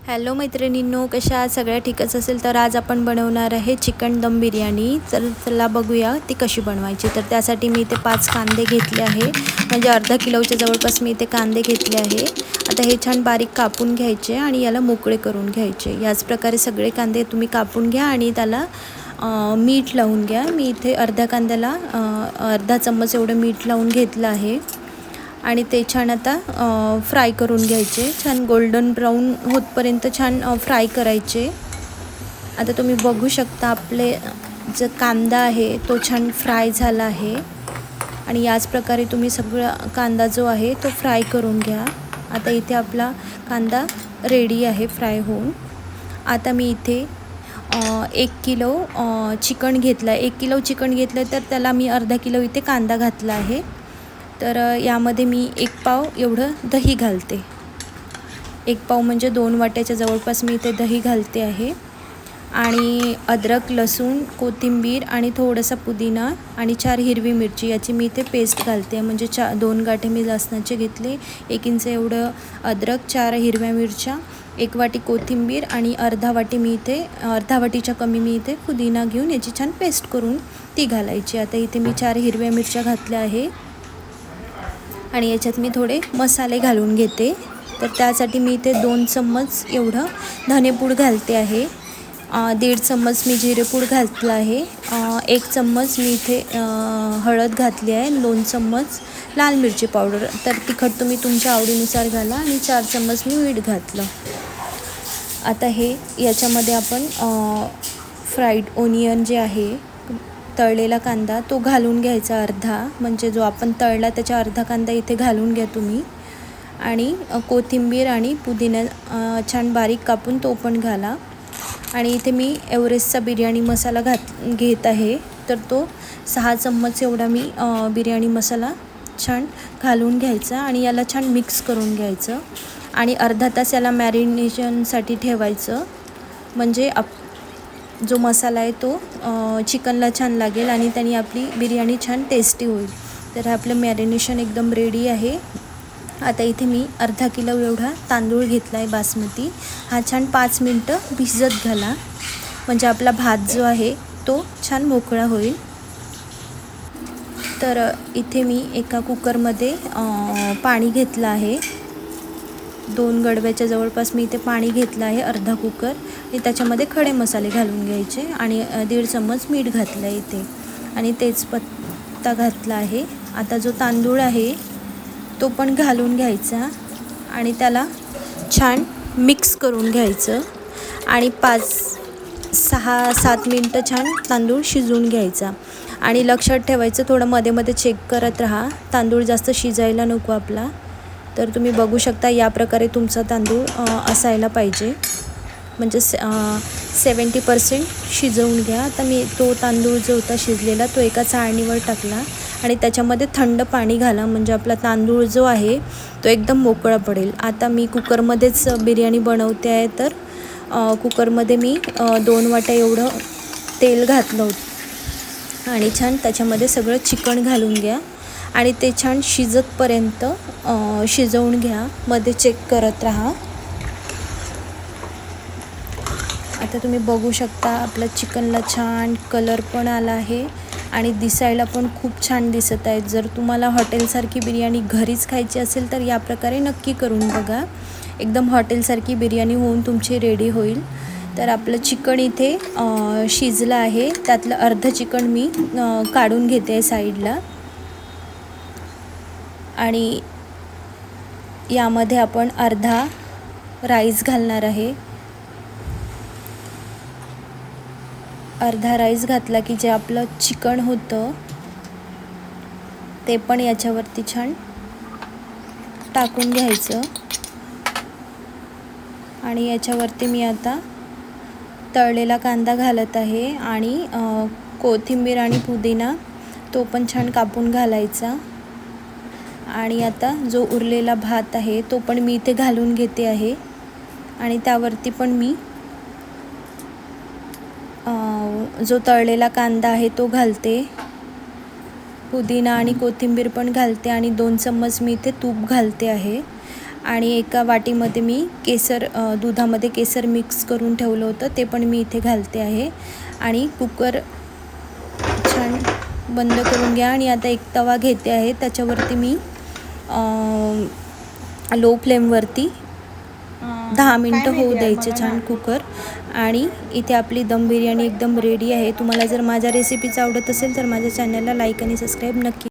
Hello मैत्रिणींनो, कशा आहात? सगळ्या ठीकच असेल तर आज आपण बनवणार आहे चिकन दम बिर्याणी। चला बघूया ती कशी बनवायची। तर त्यासाठी मी इथे 5 कांदे घेतले आहे, म्हणजे अर्धा किलोच्या जवळपास मी इथे कांदे घेतले आहे। आता हे छान बारीक कापून घ्यायचे आणि याला मोकळे करून घ्यायचे। याच प्रकारे सगळे कांदे तुम्ही कापून घ्या आणि त्याला मीठ लावून घ्या। मी इथे अर्ध्या कांद्याला अर्धा चम्मच एवढं मीठ लावून घेतलं आहे आणि ते छान आता फ्राय करून घ्यायचे। छान गोल्डन ब्राउन होतपर्यंत छान फ्राय करायचे। आता तुम्ही बघू शकता आपले जो कांदा आहे तो छान फ्राय झाला आहे आणि याच प्रकारे तुम्ही सगळा कांदा जो आहे तो फ्राय करून घ्या। आता इथे आपला कांदा रेडी आहे फ्राय होऊन। आता मी इथे 1 किलो चिकन घेतलं आहे। 1 किलो चिकन घेतलं तर त्याला मी अर्धा किलो इथे कांदा घातला आहे। तर यामध्ये मी 1 पाव एवढं दही घालते। 1 पाव म्हणजे 2 वाट्याच्या जवळपास मी इथे दही घालते आहे आणि अद्रक, लसूण, कोथिंबीर आणि थोडासा पुदिना आणि 4 हिरवी मिरची याची मी इथे पेस्ट घालते। म्हणजे 2 गाठे मी लसणाचे घेतले, 1 इंच एवढं अद्रक, 4 हिरव्या मिरच्या, 1 वाटी कोथिंबीर आणि अर्धा वाटी मी इथे अर्धा वाटीच्या कमी मी इथे पुदिना घेऊन याची छान पेस्ट करून ती घालायची। आता इथे मी 4 हिरव्या मिरच्या घातल्या आहे आणि याच्यात मी थोडे मसाले घालून घेते। तर त्यासाठी मी इथे 2 चम्मच एवढं धनेपूड घालते आहे, 1.5 चम्मच मी जिरेपूड घातला आहे, 1 चम्मच मी इथे हळद घातली आहे, 2 चम्मच लाल मिरची पावडर। तर तिखट तुम्ही तुमच्या आवडीनुसार घाला आणि 4 चम्मच मी मीठ घातलं। आता हे याच्यामध्ये आपण फ्राईड ओनियन जे आहे, तळलेला कांदा तो घालून घ्यायचा अर्धा, म्हणजे जो आपण तळला त्याच्या अर्धा कांदा इथे घालून घ्या तुम्ही आणि कोथिंबीर आणि पुदिना छान बारीक कापून तो पण घाला। आणि इथे मी एव्हरेस्टचा बिर्याणी मसाला घेत आहे, तर तो 6 चम्मच एवढा मी बिर्याणी मसाला छान घालून घ्यायचा आणि याला छान मिक्स करून घ्यायचं आणि अर्धा तास याला मॅरिनेशनसाठी ठेवायचं। म्हणजे जो मसाला आहे तो चिकनला छान लागेल आणि त्याने आपली बिर्याणी छान टेस्टी होईल। तर आपलं मॅरिनेशन एकदम रेडी आहे। आता इथे मी अर्धा किलो एवढा तांदूळ घेतला आहे बासमती, हा छान 5 मिनटं भिजत घाला, म्हणजे आपला भात जो आहे तो छान मोकळा होईल। तर इथे मी एका कुकरमध्ये पाणी घेतलं आहे, 2 गडव्याच्या जवळपास मी इथे पाणी घेतलं आहे, अर्धा कुकर, आणि त्याच्यामध्ये खडे मसाले घालून घ्यायचे आणि 1.5 चम्मच मीठ घातलं आहे इथे आणि तेजपत्ता घातला आहे। आता जो तांदूळ आहे तो पण घालून घ्यायचा आणि त्याला छान मिक्स करून घ्यायचं आणि 5-6-7 मिनटं छान तांदूळ शिजवून घ्यायचा। आणि लक्षात ठेवायचं, थोडं मध्ये मध्ये चेक करत राहा, तांदूळ जास्त शिजायला नको आपला। तर तुम्ही बघू शकता या प्रकारे तुमचा तांदूळ असायला पाहिजे, म्हणजे 70% शिजवून घ्या। आता मी तो तांदूळ जो होता शिजलेला तो एका चाळणीवर टाकला आणि त्याच्यामध्ये थंड पाणी घाला, म्हणजे आपला तांदूळ जो आहे तो एकदम मोकळा पडेल। आता मी कुकरमध्येच बिर्याणी बनवते आहे, तर कुकरमध्ये मी 2 वाट्या एवढं तेल घातलं होतं आणि छान त्याच्यामध्ये सगळं चिकन घालून घ्या आणि ते छान शिजतपर्यंत शिजवून घ्या, मध्ये चेक करत राहा। आता तुम्ही बघू शकता आपल्या चिकनला छान कलर पण आला आहे आणि दिसायला पण खूप छान दिसत आहे। जर तुम्हाला हॉटेलसारखी बिर्याणी घरीच खायची असेल तर या प्रकारे नक्की करून बघा, एकदम हॉटेलसारखी बिर्याणी होऊन तुमची रेडी होईल। तर आपलं चिकन इथे शिजलं आहे, त्यातलं अर्धं चिकन मी काढून घेते साईडला आणि यामध्ये आपण अर्धा राईस घालणार आहे। अर्धा राईस घातला की जे आपलं चिकन होतं ते पण याच्यावरती छान टाकून घ्यायचं आणि याच्यावरती मी आता तळलेला कांदा घालत आहे आणि कोथिंबीर आणि पुदिना तो पण छान कापून घालायचा आणि आता जो उरलेला भात आहे तो पण मी इथे घालून घेते आहे आणि त्यावरती पण मी जो तळलेला कांदा आहे तो घालते, पुदिना आणि कोथिंबीर पण घालते आणि 2 चम्मच मी इथे तूप घालते आहे आणि एका वाटीमध्ये मी केसर दुधामध्ये केसर मिक्स करून ठेवलं होतं ते पण मी इथे घालते आहे. आणि कुकर छान बंद करून घ्या. आणि आता एक तवा घेते आहे, त्याच्यावरती मी लो फ्लेमवरती 10 मिनटं होऊ द्यायचे छान कुकर. आणि इथे आपली दम बिर्याणी एकदम रेडी आहे. तुम्हाला जर माझ्या रेसिपीज आवडत असेल तर माझ्या चॅनलला लाईक आणि सबस्क्राईब नक्की